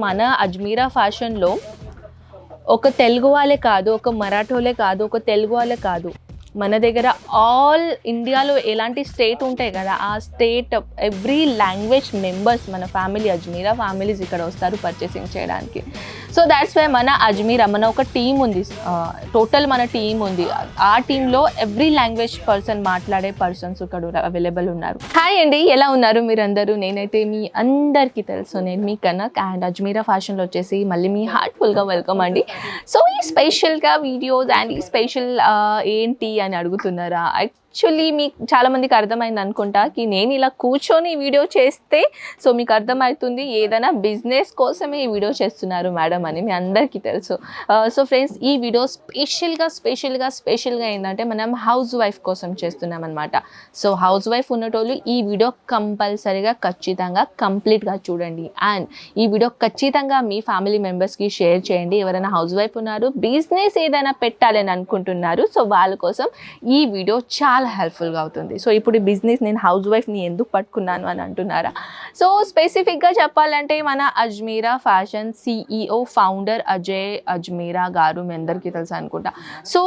మన అజ్మీరా ఫ్యాషన్లో ఒక తెలుగు వాళ్ళే కాదు, ఒక మరాఠోలే కాదు, ఒక తెలుగు వాళ్ళే కాదు, మన దగ్గర ఆల్ ఇండియాలో ఎలాంటి స్టేట్ ఉంటాయి కదా, ఆ స్టేట్ ఎవ్రీ లాంగ్వేజ్ మెంబర్స్ మన ఫ్యామిలీ అజ్మీరా ఫ్యామిలీస్ ఇక్కడ వస్తారు పర్చేసింగ్ చేయడానికి. సో దాట్స్ వై మన అజ్మీరా మన ఒక టీమ్ ఉంది, టోటల్ మన టీమ్ ఉంది. ఆ టీంలో ఎవ్రీ లాంగ్వేజ్ పర్సన్ మాట్లాడే పర్సన్స్ ఇక్కడ అవైలబుల్ ఉన్నారు. హాయ్ అండి, ఎలా ఉన్నారు మీరందరూ? నేనైతే మీ అందరికీ తెలుసు, నేను మీ కనక్ అండ్ అజ్మీరా ఫ్యాషన్లో వచ్చేసి మళ్ళీ మీ హార్ట్ఫుల్గా వెల్కమ్ అండి. సో ఈ స్పెషల్గా వీడియోస్ అండ్ ఈ స్పెషల్ ఏంటి అని అడుగుతున్నారా? యాక్చువల్లీ మీకు చాలామందికి అర్థమైంది అనుకుంటా కి నేను ఇలా కూర్చొని వీడియో చేస్తే సో మీకు అర్థమవుతుంది ఏదైనా బిజినెస్ కోసమే ఈ వీడియో చేస్తున్నారు మేడం అని మీ అందరికీ తెలుసు. సో ఫ్రెండ్స్, ఈ వీడియో స్పెషల్గా ఏంటంటే మనం హౌస్ వైఫ్ కోసం చేస్తున్నాం అనమాట. సో హౌస్ వైఫ్ ఉన్నటోళ్ళు ఈ వీడియో కంపల్సరీగా ఖచ్చితంగా కంప్లీట్గా చూడండి. అండ్ ఈ వీడియో ఖచ్చితంగా మీ ఫ్యామిలీ మెంబర్స్కి షేర్ చేయండి. ఎవరైనా హౌస్ వైఫ్ ఉన్నారు, బిజినెస్ ఏదైనా పెట్టాలని అనుకుంటున్నారు, సో వాళ్ళ కోసం ఈ వీడియో చాలా హెల్ప్ఫుల్గా అవుతుంది. సో ఇప్పుడు ఈ బిజినెస్ నేను హౌస్ వైఫ్ని ఎందుకు పట్టుకున్నాను అని అంటున్నారా? సో స్పెసిఫిక్గా చెప్పాలంటే మన Ajmeera fashion CEO founder Ajay Ajmeera గారు మీ అందరికీ తెలుసు అనుకుంటా. సో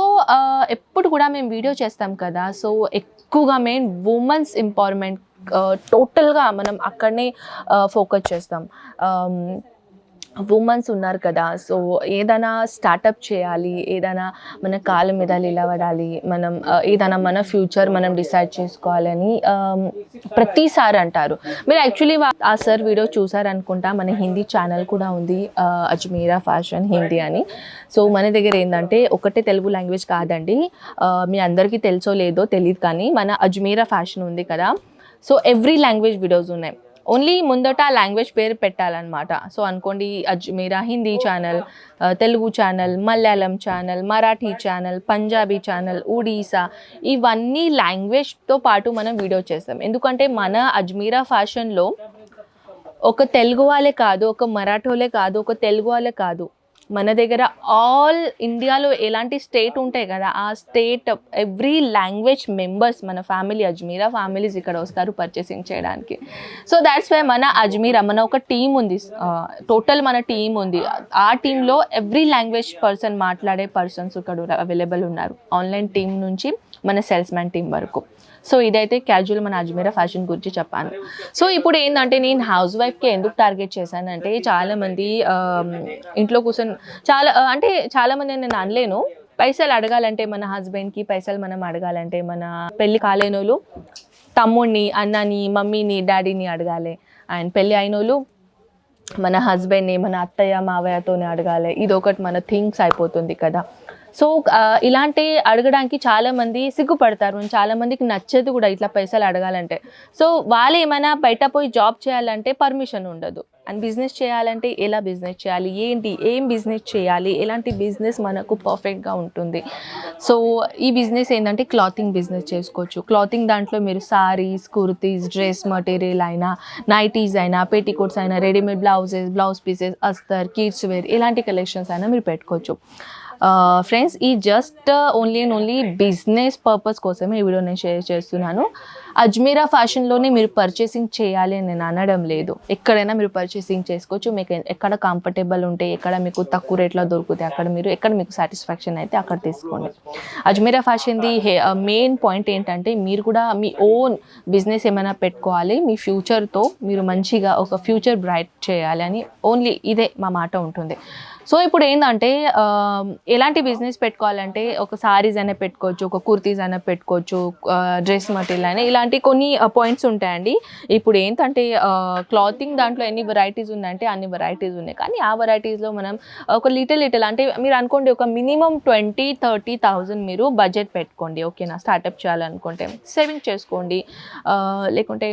ఎప్పుడు కూడా మేము వీడియో చేస్తాం కదా, సో ఎక్కువగా మెయిన్ ఉమెన్స్ ఎంపవర్మెంట్ టోటల్గా మనం అక్కడనే ఫోకస్ చేస్తాం. ఉమెన్స్ ఉన్నారు కదా, సో ఏదైనా స్టార్టప్ చేయాలి, ఏదైనా మన కాళ్ళ మీద నిలబడాలి, మనం ఏదైనా మన ఫ్యూచర్ మనం డిసైడ్ చేసుకోవాలని ప్రతిసారి అంటారు. మీరు యాక్చువల్లీ ఆ సార్ వీడియో చూసారనుకుంటా, మన హిందీ ఛానల్ కూడా ఉంది అజ్మీరా ఫ్యాషన్ హిందీ అని. సో మన దగ్గర ఏంటంటే ఒకటే తెలుగు లాంగ్వేజ్ కాదండి, మీ అందరికీ తెలుసో లేదో తెలియదు కానీ మన అజ్మీరా ఫ్యాషన్ ఉంది కదా, సో ఎవ్రీ లాంగ్వేజ్ వీడియోస్ ఉన్నాయి. ఓన్లీ ముందట లాంగ్వేజ్ పేరు పెట్టాలన్నమాట. సో అనుకోండి Ajmeera Hindi channel, Telugu channel, Malayalam channel, Marathi channel, Punjabi channel, Odisha, ఇవన్నీ లాంగ్వేజ్తో పాటు మనం వీడియో చేస్తాం. ఎందుకంటే మన అజ్మీరా ఫ్యాషన్లో ఒక తెలుగు వాళ్ళే కాదు, ఒక మరాఠోలే కాదు, ఒక తెలుగు వాళ్ళే కాదు, మన దగ్గర ఆల్ ఇండియాలో ఎలాంటి స్టేట్ ఉంటాయి కదా, ఆ స్టేట్ ఎవ్రీ లాంగ్వేజ్ మెంబర్స్ మన ఫ్యామిలీ అజ్మీరా ఫ్యామిలీస్ ఇక్కడ వస్తారు పర్చేసింగ్ చేయడానికి. సో దాట్స్ వై మన అజ్మీరా మన ఒక టీమ్ ఉంది, టోటల్ మన టీమ్ ఉంది. ఆ టీంలో ఎవ్రీ లాంగ్వేజ్ పర్సన్ మాట్లాడే పర్సన్స్ ఇక్కడ అవైలబుల్ ఉన్నారు, ఆన్లైన్ టీం నుంచి మన సేల్స్ మ్యాన్ టీం వరకు. సో ఇదైతే క్యాజువల్ మన అజ్మీరా ఫ్యాషన్ గురించి చెప్పాను. సో ఇప్పుడు ఏంటంటే నేను హౌస్ వైఫ్కి ఎందుకు టార్గెట్ చేశానంటే, చాలామంది ఇంట్లో కూర్చొని చాలామంది నేను అనలేను, పైసలు అడగాలంటే మన హస్బెండ్కి పైసలు మనం అడగాలంటే మన పెళ్ళి కాలేనోళ్ళు తమ్ముడిని, అన్నని, మమ్మీని, డాడీని అడగాలి. అండ్ పెళ్ళి అయినోళ్ళు మన హస్బెండ్ని, మన అత్తయ్య మావయ్యతోనే అడగాలి. ఇది ఒకటి మన థింగ్స్ అయిపోతుంది కదా. సో ఇలాంటి అడగడానికి చాలామంది సిగ్గుపడతారు, చాలామందికి నచ్చదు కూడా ఇట్లా పైసలు అడగాలంటే. సో వాళ్ళు ఏమైనా బయట పోయి జాబ్ చేయాలంటే పర్మిషన్ ఉండదు, అండ్ బిజినెస్ చేయాలంటే ఎలా బిజినెస్ చేయాలి, ఏం బిజినెస్ చేయాలి, ఎలాంటి బిజినెస్ మనకు పర్ఫెక్ట్గా ఉంటుంది. సో ఈ బిజినెస్ ఏంటంటే క్లాతింగ్ బిజినెస్ చేసుకోవచ్చు. క్లాతింగ్ దాంట్లో మీరు సారీస్, కుర్తీస్, డ్రెస్ మెటీరియల్ అయినా, నైటీస్ అయినా, పెట్టికోట్స్ అయినా, రెడీమేడ్ బ్లౌజ్ పీసెస్, అస్తర్, కిడ్స్ వేర్, ఇలాంటి కలెక్షన్స్ అయినా మీరు పెట్టుకోవచ్చు. ఫ్రెండ్స్, ఈ జస్ట్ ఓన్లీ బిజినెస్ పర్పస్ కోసమే ఈ వీడియో నేను షేర్ చేస్తున్నాను. అజ్మీరా ఫ్యాషన్లోనే మీరు పర్చేసింగ్ చేయాలి అని నేను అనడం లేదు, ఎక్కడైనా మీరు పర్చేసింగ్ చేసుకోవచ్చు. మీకు ఎక్కడ కంఫర్టబుల్ ఉంటే, ఎక్కడ మీకు తక్కువ రేట్లో దొరుకుతాయి, ఎక్కడ మీకు సాటిస్ఫాక్షన్ అయితే అక్కడ తీసుకోండి. అజ్మీరా ఫ్యాషన్ది మెయిన్ పాయింట్ ఏంటంటే, మీరు కూడా మీ ఓన్ బిజినెస్ ఏమైనా పెట్టుకోవాలి, మీ ఫ్యూచర్తో మీరు మంచిగా ఒక ఫ్యూచర్ బ్రైట్ చేయాలి అని ఓన్లీ ఇదే మా మాట ఉంటుంది. సో ఇప్పుడు ఏంటంటే ఎలాంటి బిజినెస్ పెట్టుకోవాలంటే, ఒక సారీస్ అయినా పెట్టుకోవచ్చు, ఒక కుర్తీస్ అయినా పెట్టుకోవచ్చు, డ్రెస్ మెటీరియల్ అయినా, ఇలాంటి కొన్ని పాయింట్స్ ఉంటాయండి. ఇప్పుడు ఏంటంటే క్లాతింగ్ దాంట్లో ఎన్ని వెరైటీస్ ఉందంటే అన్ని వెరైటీస్ ఉన్నాయి, కానీ ఆ వెరైటీస్లో మనం ఒక లిటిల్ అంటే మీరు అనుకోండి ఒక మినిమం 20-30,000 మీరు బడ్జెట్ పెట్టుకోండి. ఓకేనా? స్టార్టప్ చేయాలనుకుంటే సేవింగ్ చేసుకోండి, లేకుంటే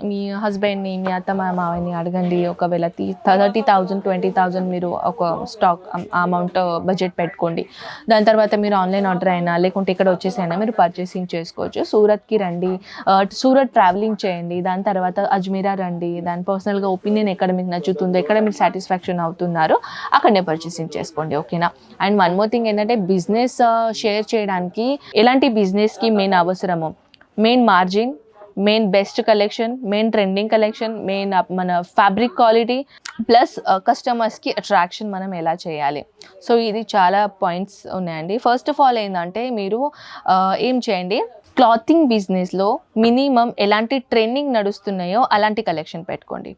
మీ హస్బెండ్ని, మీ అత్త మావయ్యని అడగండి. ఒకవేళ 30,000 20,000 మీరు ఒక స్టాక్ అమౌంట్ బడ్జెట్ పెట్టుకోండి. దాని తర్వాత మీరు ఆన్లైన్ ఆర్డర్ అయినా లేకుంటే ఇక్కడ వచ్చేసైనా మీరు పర్చేసింగ్ చేసుకోవచ్చు. సూరత్కి రండి, సూరత్ ట్రావెలింగ్ చేయండి, దాని తర్వాత అజ్మీరా రండి, దాని పర్సనల్గా ఒపీనియన్ ఎక్కడ మీకు నచ్చుతుందో, ఎక్కడ మీరు సాటిస్ఫాక్షన్ అవుతున్నారో అక్కడనే పర్చేసింగ్ చేసుకోండి. ఓకేనా? అండ్ వన్ మోర్ థింగ్ ఏంటంటే, బిజినెస్ షేర్ చేయడానికి ఎలాంటి బిజినెస్కి మెయిన్ అవసరము, main margin, main best collection, main trending collection, main మన ఫ్యాబ్రిక్ క్వాలిటీ ప్లస్ కస్టమర్స్కి అట్రాక్షన్ మనం ఎలా చేయాలి. సో ఇది చాలా పాయింట్స్ ఉన్నాయండి. ఫస్ట్ ఆఫ్ ఆల్ ఏంటంటే మీరు ఏం చేయండి, క్లాతింగ్ బిజినెస్లో మినిమం ఎలాంటి ట్రెండింగ్ నడుస్తున్నాయో అలాంటి కలెక్షన్ పెట్టుకోండి.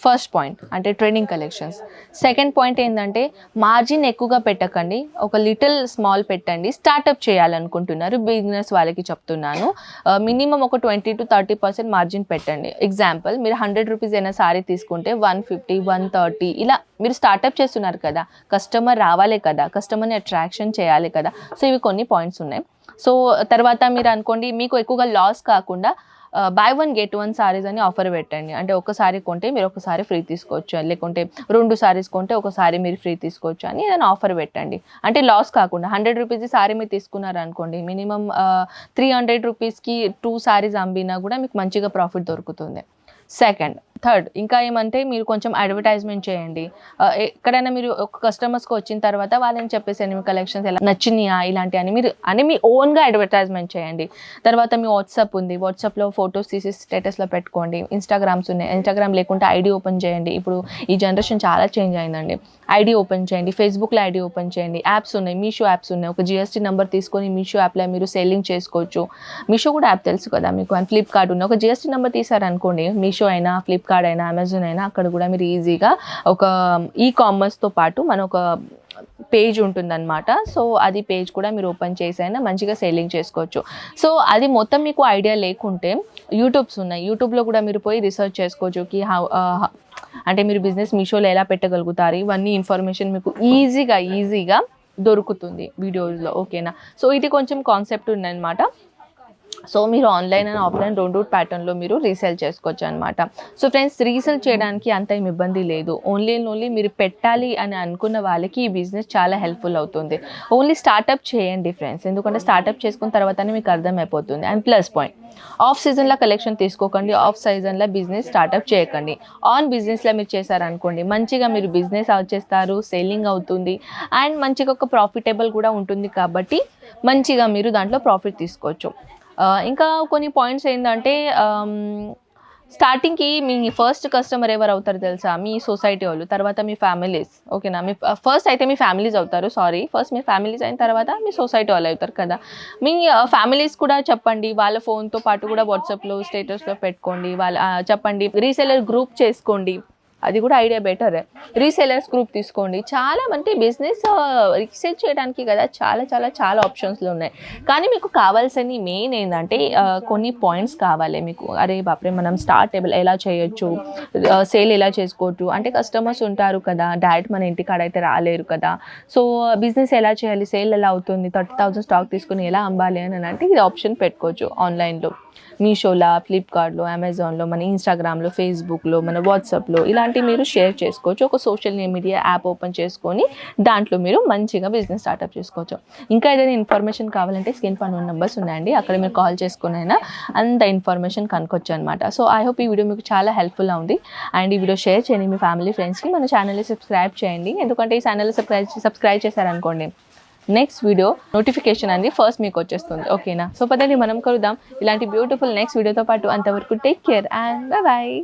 ఫస్ట్ పాయింట్ అంటే ట్రెండింగ్ కలెక్షన్స్. సెకండ్ పాయింట్ ఏంటంటే మార్జిన్ ఎక్కువగా పెట్టకండి, ఒక లిటిల్ స్మాల్ పెట్టండి. స్టార్టప్ చేయాలనుకుంటున్నారు బిజినెస్ వాళ్ళకి చెప్తున్నాను, మినిమం ఒక 20 to 30% మార్జిన్ పెట్టండి. ఎగ్జాంపుల్, మీరు 100 రూపీస్ అయినా సారీ తీసుకుంటే 150, 130 ఇలా మీరు స్టార్టప్ చేస్తున్నారు కదా, కస్టమర్ రావాలి కదా, కస్టమర్ని అట్రాక్షన్ చేయాలి కదా. సో ఇవి కొన్ని పాయింట్స్ ఉన్నాయి. సో తర్వాత మీరు అనుకోండి మీకు ఎక్కువగా లాస్ కాకుండా బై 1 get 1 సారీస్ అని ఆఫర్ పెట్టండి. అంటే ఒక సారీ కొంటే మీరు ఒక సారీ ఫ్రీ తీసుకోవచ్చు, లేకుంటే 2 సారీస్ కొంటే ఒక సారీ మీరు ఫ్రీ తీసుకోవచ్చు అని ఏదైనా ఆఫర్ పెట్టండి. అంటే లాస్ కాకుండా 100 రూపీస్ సారీ మీరు తీసుకున్నారు అనుకోండి, మినిమం 300 రూపీస్కి 2 సారీస్ అమ్మినా కూడా మీకు మంచిగా ప్రాఫిట్ దొరుకుతుంది. సెకండ్, థర్డ్ ఇంకా ఏమంటే మీరు కొంచెం అడ్వర్టైజ్మెంట్ చేయండి. ఎక్కడైనా మీరు ఒక కస్టమర్స్కి వచ్చిన తర్వాత వాళ్ళని చెప్పేసి మీ కలెక్షన్స్ ఎలా నచ్చినాయా ఇలాంటి అని మీరు మీ ఓన్గా అడ్వర్టైజ్మెంట్ చేయండి. తర్వాత మీ వాట్సాప్ ఉంది, వాట్సాప్లో ఫొటోస్ తీసి స్టేటస్లో పెట్టుకోండి. ఇన్స్టాగ్రామ్స్ ఉన్నాయి, ఇన్స్టాగ్రామ్ లేకుంటే ఐడి ఓపెన్ చేయండి. ఇప్పుడు ఈ జనరేషన్ చాలా చేంజ్ అయిందండి. ఐడి ఓపెన్ చేయండి, ఫేస్బుక్లో ఐడి ఓపెన్ చేయండి. యాప్స్ ఉన్నాయి, మీషో యాప్స్ ఉన్నాయి. ఒక GST నెంబర్ తీసుకొని మీషో యాప్లో మీరు సెల్లింగ్ చేసుకోవచ్చు. మీషో కూడా యాప్ తెలుసు కదా మీకు, అండ్ ఫ్లిప్కార్ట్ ఉన్నాయి. ఒక GST నెంబర్ తీసారనుకోండి, మీషో అయినా ఫ్లిప్కార్ట్ అయినా అమెజాన్ అయినా, అక్కడ కూడా మీరు ఈజీగా ఒక కామర్స్తో పాటు మన ఒక పేజ్ ఉంటుందన్నమాట. సో అది పేజ్ కూడా మీరు ఓపెన్ చేసి అయినా మంచిగా సెల్లింగ్ చేసుకోవచ్చు. సో అది మొత్తం మీకు ఐడియా లేకుంటే యూట్యూబ్స్ ఉన్నాయి, యూట్యూబ్లో కూడా మీరు పోయి రీసెర్చ్ చేసుకోవచ్చు కి అంటే మీరు బిజినెస్ మీషోలో ఎలా పెట్టగలుగుతారు, ఇవన్నీ ఇన్ఫర్మేషన్ మీకు ఈజీగా దొరుకుతుంది వీడియోస్లో. ఓకేనా. సో ఇది కొంచెం కాన్సెప్ట్ ఉందన్నమాట. సో మీరు ఆన్లైన్ అండ్ ఆఫ్లైన్ రెండు ప్యాటర్న్లో మీరు రీసేల్ చేసుకోవచ్చు అనమాట. సో ఫ్రెండ్స్, రీసేల్ చేయడానికి అంత ఏమి ఇబ్బంది లేదు. ఓన్లీ మీరు పెట్టాలి అని అనుకున్న వాళ్ళకి ఈ బిజినెస్ చాలా హెల్ప్ఫుల్ అవుతుంది. ఓన్లీ స్టార్టప్ చేయండి ఫ్రెండ్స్, ఎందుకంటే స్టార్టప్ చేసుకున్న తర్వాతనే మీకు అర్థమైపోతుంది. అండ్ ప్లస్ పాయింట్, ఆఫ్ సీజన్లో కలెక్షన్ తీసుకోకండి, ఆఫ్ సీజన్లో బిజినెస్ స్టార్టప్ చేయకండి. ఆన్ బిజినెస్లో మీరు చేశారనుకోండి, మంచిగా మీరు బిజినెస్ చేస్తారు, సెల్లింగ్ అవుతుంది, అండ్ మంచిగా ఒక ప్రాఫిటబుల్ కూడా ఉంటుంది. కాబట్టి మంచిగా మీరు దాంట్లో ప్రాఫిట్ తీసుకోవచ్చు. ఇంకా కొన్ని పాయింట్స్ ఏంటంటే, స్టార్టింగ్కి మీ ఫస్ట్ కస్టమర్ ఎవరు అవుతారు తెలుసా? మీ సొసైటీ వాళ్ళు, తర్వాత మీ ఫ్యామిలీస్. ఓకేనా. మీ ఫస్ట్ అయితే మీ ఫ్యామిలీస్ అవుతారు, ఫస్ట్ మీ ఫ్యామిలీస్ అయిన తర్వాత మీ సొసైటీ వాళ్ళు అవుతారు కదా. మీ ఫ్యామిలీస్ కూడా చెప్పండి, వాళ్ళ ఫోన్తో పాటు కూడా వాట్సాప్లో స్టేటస్లో పెట్టుకోండి, వాళ్ళ చెప్పండి. రీసెలర్ గ్రూప్ చేసుకోండి, అది కూడా ఐడియా బెటర్. రీసెలర్స్ గ్రూప్ తీసుకోండి. చాలా అంటే బిజినెస్ రీసేల్ చేయడానికి కదా చాలా ఆప్షన్స్లు ఉన్నాయి. కానీ మీకు కావాల్సిన మెయిన్ ఏంటంటే కొన్ని పాయింట్స్ కావాలి మీకు. అరే బాప్రే, మనం స్టార్ట్ ఎలా చేయొచ్చు, సేల్ ఎలా చేసుకోవచ్చు అంటే కస్టమర్స్ ఉంటారు కదా, డైరెక్ట్ మన ఇంటికాడ అయితే రాలేరు కదా. సో బిజినెస్ ఎలా చేయాలి, సేల్ ఎలా అవుతుంది, 30,000 స్టాక్ తీసుకుని ఎలా అమ్మాలి అని అంటే ఇది ఆప్షన్ పెట్టుకోవచ్చు. ఆన్లైన్లో మీషోలో, ఫ్లిప్కార్ట్లో, అమెజాన్లో, మన ఇన్స్టాగ్రామ్లో, ఫేస్బుక్లో, మన వాట్సాప్లో ఇలాంటివి మీరు షేర్ చేసుకోవచ్చు. ఒక సోషల్ మీడియా యాప్ ఓపెన్ చేసుకొని దాంట్లో మీరు మంచిగా బిజినెస్ స్టార్ట్అప్ చేసుకోవచ్చు. ఇంకా ఏదైనా ఇన్ఫర్మేషన్ కావాలంటే స్క్రీన్ పైన నెంబర్స్ ఉన్నాయండి, అక్కడ మీరు కాల్ చేసుకుని అయినా అంత ఇన్ఫర్మేషన్ కనుక్కోవచ్చు అనమాట. సో ఐ హోప్ ఈ వీడియో మీకు చాలా హెల్ప్ఫుల్గా ఉంది. అండ్ ఈ వీడియో షేర్ చేయండి మీ ఫ్యామిలీ ఫ్రెండ్స్కి. మన ఛానల్ని సబ్స్క్రైబ్ చేయండి, ఎందుకంటే ఈ ఛానల్ని సబ్స్క్రైబ్ చేశారనుకోండి, నెక్స్ట్ వీడియో నోటిఫికేషన్ అనేది ఫస్ట్ మీకు వచ్చేస్తుంది. ఓకేనా. సో పదండి మనం కలుద్దాం ఇలాంటి బ్యూటిఫుల్ నెక్స్ట్ వీడియోతో పాటు. అంతవరకు టేక్ కేర్ అండ్ బాయ్.